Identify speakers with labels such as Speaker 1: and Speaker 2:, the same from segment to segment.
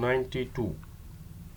Speaker 1: 92।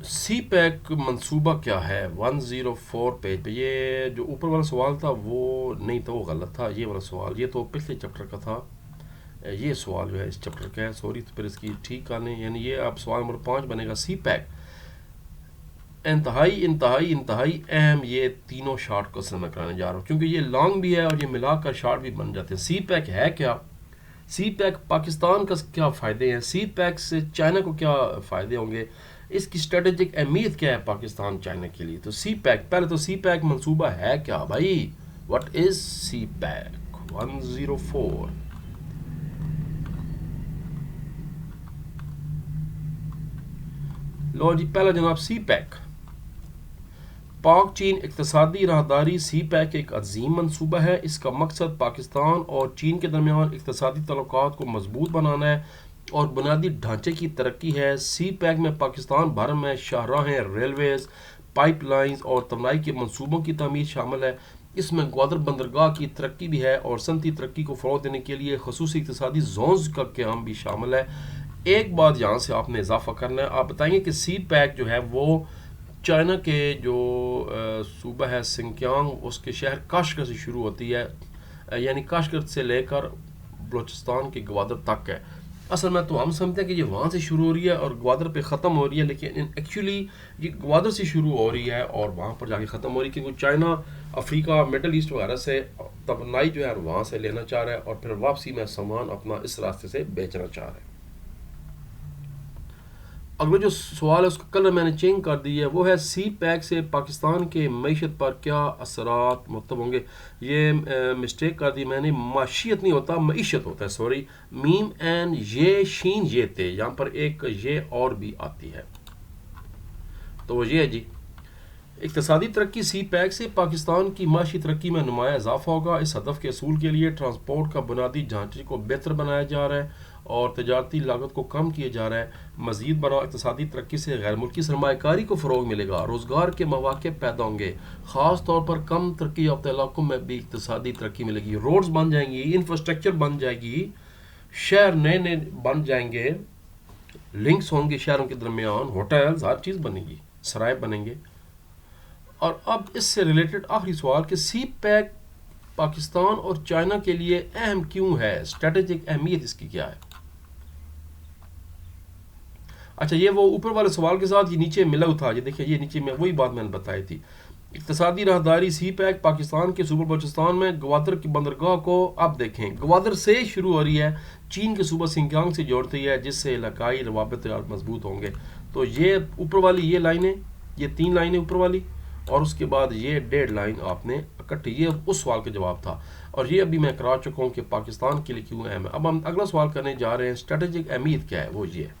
Speaker 1: سی pack منصوبہ کیا ہے 104 پیج پہ. یہ جو اوپر والا سوال تھا وہ نہیں تھا، وہ غلط تھا. یہ والا سوال، یہ تو پچھلے چیپٹر کا تھا، یہ سوال جو ہے اس چیپٹر کا ہے، سوری. تو پھر اس کی ٹھیک کر لیں. یعنی یہ اب سوال نمبر 5 بنے گا. سی پیک انتہائی انتہائی انتہائی اہم یہ تینوں شارٹ کوسچن میں کرانے جا رہا ہوں، کیونکہ یہ لانگ بھی ہے اور یہ ملا کر شارٹ بھی بن جاتے ہیں. سی پیک ہے کیا؟ سی پیک پاکستان کا کیا فائدے ہیں؟ سی پیک سے چائنا کو کیا فائدے ہوں گے؟ اس کی اسٹریٹجک اہمیت کیا ہے پاکستان چائنا کے لیے؟ تو سی پیک، پہلے تو سی پیک منصوبہ ہے کیا بھائی؟ What is C pack 104؟ لو جی، پہلا جناب سی پیک. پاک چین اقتصادی راہداری سی پیک ایک عظیم منصوبہ ہے. اس کا مقصد پاکستان اور چین کے درمیان اقتصادی تعلقات کو مضبوط بنانا ہے اور بنیادی ڈھانچے کی ترقی ہے. سی پیک میں پاکستان بھر میں شاہراہیں، ریلویز، پائپ لائنز اور توانائی کے منصوبوں کی تعمیر شامل ہے. اس میں گوادر بندرگاہ کی ترقی بھی ہے اور صنعتی ترقی کو فروغ دینے کے لیے خصوصی اقتصادی زونز کا قیام بھی شامل ہے. ایک بات یہاں سے آپ نے اضافہ کرنا ہے، آپ بتائیں گے کہ سی پیک جو ہے وہ چائنا کے جو صوبہ ہے سنکیانگ، اس کے شہر کاشغر سے شروع ہوتی ہے، یعنی کاشغر سے لے کر بلوچستان کے گوادر تک ہے. اصل میں تو ہم سمجھتے ہیں کہ یہ وہاں سے شروع ہو رہی ہے اور گوادر پہ ختم ہو رہی ہے، لیکن ایکچولی یہ گوادر سے شروع ہو رہی ہے اور وہاں پر جا کے ختم ہو رہی ہے، کیونکہ چائنا افریقہ مڈل ایسٹ وغیرہ سے توانائی جو ہے وہاں سے لینا چاہ رہا ہے اور پھر واپسی میں سامان اپنا اس راستے سے بیچنا چاہ رہا ہے. اگلا جو سوال ہے اس کا کلر میں نے چینج کر دی ہے، وہ ہے سی پیک سے پاکستان کے معیشت پر کیا اثرات مرتب ہوں گے. یہ مسٹیک کر دی میں نے، معیشت نہیں ہوتا، معیشت ہوتا ہے، سوری. میم این یہ شین یہ تے، یہاں پر ایک یہ اور بھی آتی ہے، تو وہ یہ ہے جی. اقتصادی ترقی سی پیک سے پاکستان کی معاشی ترقی میں نمایاں اضافہ ہوگا. اس ہدف کے حصول کے لیے ٹرانسپورٹ کا بنیادی ڈھانچے کو بہتر بنایا جا رہا ہے اور تجارتی لاگت کو کم کیا جا رہا ہے. مزید برآں اقتصادی ترقی سے غیر ملکی سرمایہ کاری کو فروغ ملے گا، روزگار کے مواقع پیدا ہوں گے. خاص طور پر کم ترقی یافتہ علاقوں میں بھی اقتصادی ترقی ملے گی. روڈز بن جائیں گی، انفراسٹرکچر بن جائے گی، شہر نئے نئے بن جائیں گے، لنکس ہوں گے شہروں کے درمیان، ہوٹلز، ہر چیز بنے گی، سرائے بنیں گے. اور اب اس سے ریلیٹڈ آخری سوال کہ سی پیک پاکستان اور چائنا کے لیے اہم کیوں ہے؟ اسٹریٹجک اہمیت اس کی کیا ہے؟ اچھا، یہ وہ اوپر والے سوال کے ساتھ یہ نیچے ملا تھا. یہ دیکھیں، یہ نیچے میں وہی بات میں نے بتائی تھی. اقتصادی راہداری سی پیک پاکستان کے صوبہ بلوچستان میں گوادر کی بندرگاہ کو، اب دیکھیں گوادر سے شروع ہو رہی ہے، چین کے صوبہ سنکیانگ سے جوڑتی ہے، جس سے علاقائی روابط مضبوط ہوں گے. تو یہ اوپر والی یہ لائنیں، یہ 3 لائنیں اوپر والی، اور اس کے بعد یہ 1.5 لائن آپ نے اکٹھی، یہ اس سوال کا جواب تھا. اور یہ ابھی میں کرا چکا ہوں کہ پاکستان کے لیے کیوں اہم ہے. اب ہم اگلا سوال کرنے جا رہے ہیں، اسٹریٹجک اہمیت کیا ہے، وہ یہ ہے.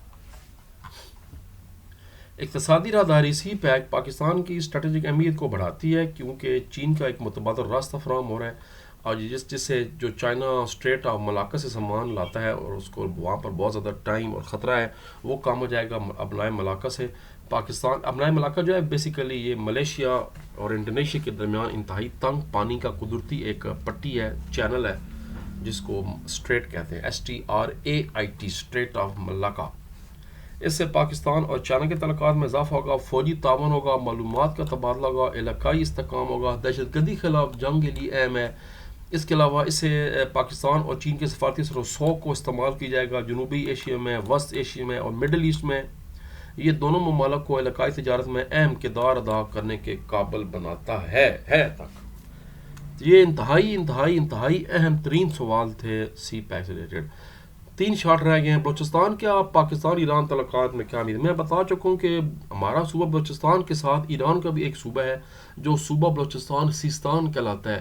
Speaker 1: اقتصادی راہداری سی پیک پاکستان کی اسٹریٹجک اہمیت کو بڑھاتی ہے کیونکہ چین کا ایک متبادل راستہ فراہم ہو رہا ہے، اور جس سے جو چائنا اسٹریٹ آف ملاکا سے سامان لاتا ہے اور اس کو وہاں پر بہت زیادہ ٹائم اور خطرہ ہے، وہ کام ہو جائے گا ابنائے ملاکا سے. پاکستان ابنائے ملاکا جو ہے بیسیکلی یہ ملیشیا اور انڈونیشیا کے درمیان انتہائی تنگ پانی کا قدرتی ایک پٹی ہے، چینل ہے، جس کو اسٹریٹ کہتے ہیں، STRAIT، اسٹریٹ آف ملاکا. اس سے پاکستان اور چائنا کے تعلقات میں اضافہ ہوگا، فوجی تعاون ہوگا، معلومات کا تبادلہ ہوگا، علاقائی استحکام ہوگا، دہشت گردی کے خلاف جنگ کے لیے اہم ہے. اس کے علاوہ اس سے پاکستان اور چین کے سفارتی اثر و رسوخ کو استعمال کیا جائے گا جنوبی ایشیا میں، وسط ایشیا میں اور مڈل ایسٹ میں. یہ دونوں ممالک کو علاقائی تجارت میں اہم کردار ادا کرنے کے قابل بناتا ہے تک. یہ انتہائی انتہائی انتہائی اہم ترین سوال تھے سی پیک سے ریلیٹڈ. 3 شارٹ رہ گئے ہیں. بلوچستان کیا پاکستان ایران تعلقات میں کیا امید؟ میں بتا چکا ہوں کہ ہمارا صوبہ بلوچستان کے ساتھ ایران کا بھی ایک صوبہ ہے جو صوبہ بلوچستان سیستان کہلاتا ہے.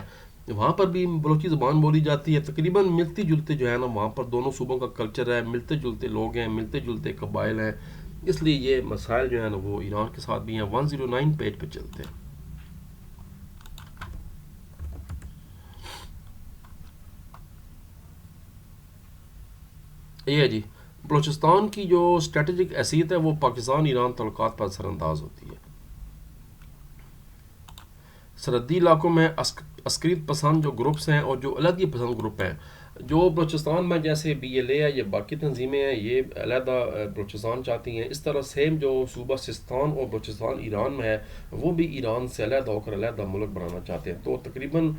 Speaker 1: وہاں پر بھی بلوچی زبان بولی جاتی ہے. تقریباً ملتی جلتے جو ہے نا، وہاں پر دونوں صوبوں کا کلچر ہے، ملتے جلتے لوگ ہیں، ملتے جلتے قبائل ہیں، اس لیے یہ مسائل جو ہیں نا وہ ایران کے ساتھ بھی ہیں. 109 پیج پہ چلتے ہیں. یہ ہے جی، بلوچستان کی جو اسٹریٹجک حیثیت ہے وہ پاکستان ایران تعلقات پر اثر انداز ہوتی ہے. سرحدی علاقوں میں عسکریت پسند جو گروپس ہیں اور جو علیحدگی پسند گروپ ہیں، جو بلوچستان میں جیسے BLA ہے یا باقی تنظیمیں ہیں یہ علیحدہ بلوچستان چاہتی ہیں، اس طرح سیم جو صوبہ سستان اور بلوچستان ایران میں ہے وہ بھی ایران سے علیحدہ ہو کر علیحدہ ملک بنانا چاہتے ہیں. تو تقریباً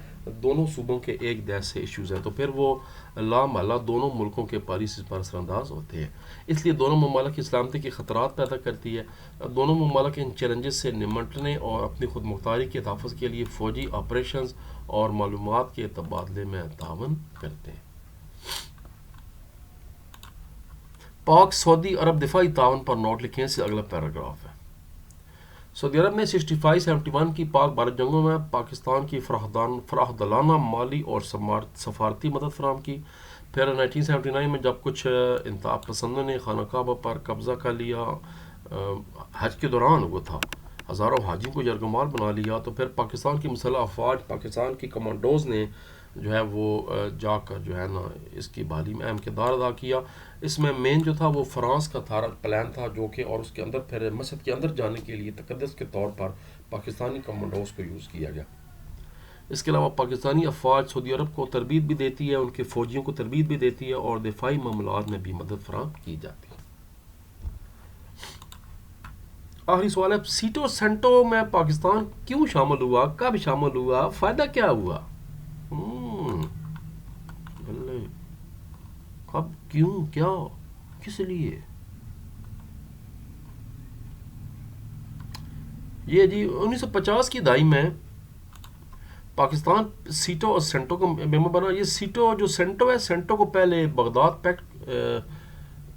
Speaker 1: دونوں صوبوں کے ایک جیسے ایشوز ہیں، تو پھر وہ لامحالہ دونوں ملکوں کے پالیسیز پر اثر انداز ہوتے ہیں. اس لیے دونوں ممالک کی سلامتی کے خطرات پیدا کرتی ہے. دونوں ممالک ان چیلنجز سے نمٹنے اور اپنی خود مختاری کے تحفظ کے لیے فوجی آپریشنز اور معلومات کے تبادلے میں تعاون کرتے ہیں. پاک سعودی عرب دفاعی تعاون پر نوٹ لکھیں سے اگلا پیراگراف ہے. سعودی عرب نے 65-71 کی پاک بھارت جنگوں میں پاکستان کی فراخدلانہ مالی اور سفارتی مدد فراہم کی. پھر 1979 میں جب کچھ انتہا پسندوں نے خانہ کعبہ پر قبضہ کر لیا، حج کے دوران وہ تھا، ہزاروں حاجیوں کو یرغمال بنا لیا، تو پھر پاکستان کی مسلح افواج، پاکستان کی کمانڈوز نے جو ہے وہ جا کر جو ہے نا اس کی بحالی میں اہم کردار ادا کیا. اس میں مین جو تھا وہ فرانس کا تھا پلان تھا، جو کہ اور اس کے اندر پھر مسجد کے اندر جانے کے لیے تقدس کے طور پر پاکستانی کمانڈوز کو یوز کیا گیا. اس کے علاوہ پاکستانی افواج سعودی عرب کو تربیت بھی دیتی ہے، ان کے فوجیوں کو تربیت بھی دیتی ہے اور دفاعی معاملات میں بھی مدد فراہم کی جاتی ہے. آخری سوال ہے، سیٹو سینٹو میں پاکستان کیوں شامل ہوا، کب شامل ہوا، فائدہ کیا ہوا؟ کب، کیوں، کیا، کس لیے؟ یہ جی 1950 کی دہائی میں پاکستان سیٹو اور سینٹو کا ممبر بنا. یہ سیٹو جو سینٹو ہے، سینٹو کو پہلے بغداد پیکٹ،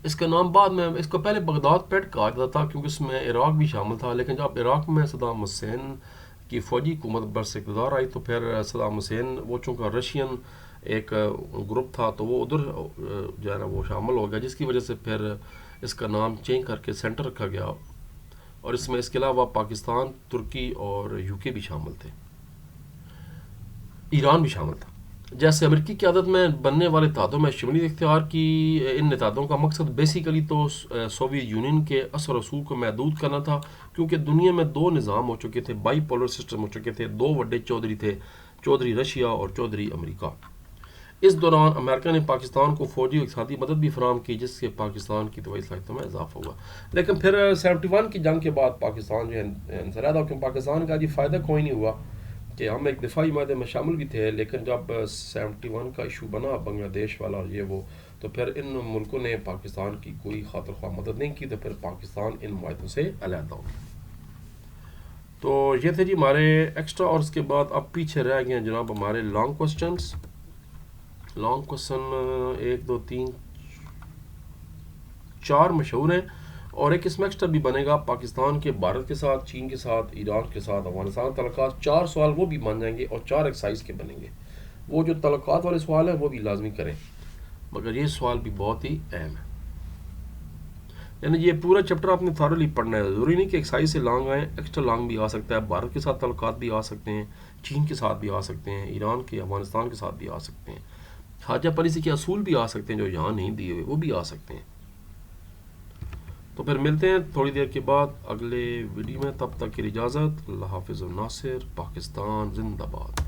Speaker 1: اس کا نام بعد میں، اس کو پہلے بغداد پیکٹ کہا جاتا تھا کیونکہ اس میں عراق بھی شامل تھا. لیکن جب عراق میں صدام حسین کی فوجی حکومت برس اقتدار آئی تو پھر صدام حسین وہ چونکہ رشین ایک گروپ تھا تو وہ ادھر جو ہے نا وہ شامل ہو گیا، جس کی وجہ سے پھر اس کا نام چینج کر کے سینٹر رکھا گیا. اور اس میں اس کے علاوہ پاکستان، ترکی اور UK بھی شامل تھے، ایران بھی شامل تھا. جیسے امریکی قیادت میں بننے والے اتحادوں میں شمولیت اختیار کی. ان اتحادوں کا مقصد بیسیکلی تو سوویت یونین کے اثر و رسوخ کو محدود کرنا تھا، کیونکہ دنیا میں دو نظام ہو چکے تھے، بائی پولر سسٹم ہو چکے تھے، دو بڑے چودھری تھے، چودھری رشیا اور چودھری امریکہ. اس دوران امریکہ نے پاکستان کو فوجی اور اقتصادی مدد بھی فراہم کی، جس سے پاکستان کی دفاعی صلاحیتوں میں اضافہ ہوا. لیکن پھر 71 کی جنگ کے بعد پاکستان جو ہے انسداد ہو، کیونکہ پاکستان کا جی فائدہ کوئی نہیں ہوا کہ ہم ایک دفاعی معاہدے میں شامل بھی تھے، لیکن جب 71 کا ایشو بنا بنگلہ دیش والا اور یہ وہ، تو پھر ان ملکوں نے پاکستان کی کوئی خاطر خواہ مدد نہیں کی، تو پھر پاکستان ان معاہدوں سے علیحدہ ہو گیا. تو یہ تھے جی ہمارے ایکسٹرا، اور اس کے بعد اب پیچھے رہ گئے ہیں جناب ہمارے لانگ کوسچنس. لانگ کوسچن 1 2 3 4 مشہور ہیں، اور ایک اس میں ایکسٹرا بھی بنے گا پاکستان کے بھارت کے ساتھ، چین کے ساتھ، ایران کے ساتھ، افغانستان تعلقات. 4 سوال وہ بھی بن جائیں گے اور 4 ایکسائز کے بنیں گے. وہ جو تعلقات والے سوال ہیں وہ بھی لازمی کریں، مگر یہ سوال بھی بہت ہی اہم ہے. یعنی یہ پورا چیپٹر آپ نے تھارلی پڑھنا ہے، ضروری نہیں کہ ایکسائز سے لانگ آئیں، ایکسٹرا لانگ بھی آ سکتا ہے. بھارت کے ساتھ تعلقات بھی آ سکتے ہیں، چین کے ساتھ بھی آ سکتے ہیں، ایران کے، افغانستان کے ساتھ بھی آ سکتے ہیں. خواجہ پالیسی کے اصول بھی آ سکتے ہیں جو یہاں نہیں دیے ہوئے، وہ بھی آ سکتے ہیں. تو پھر ملتے ہیں تھوڑی دیر کے بعد اگلے ویڈیو میں، تب تک کی اجازت. اللہ حافظ. الناصر. پاکستان زندہ باد.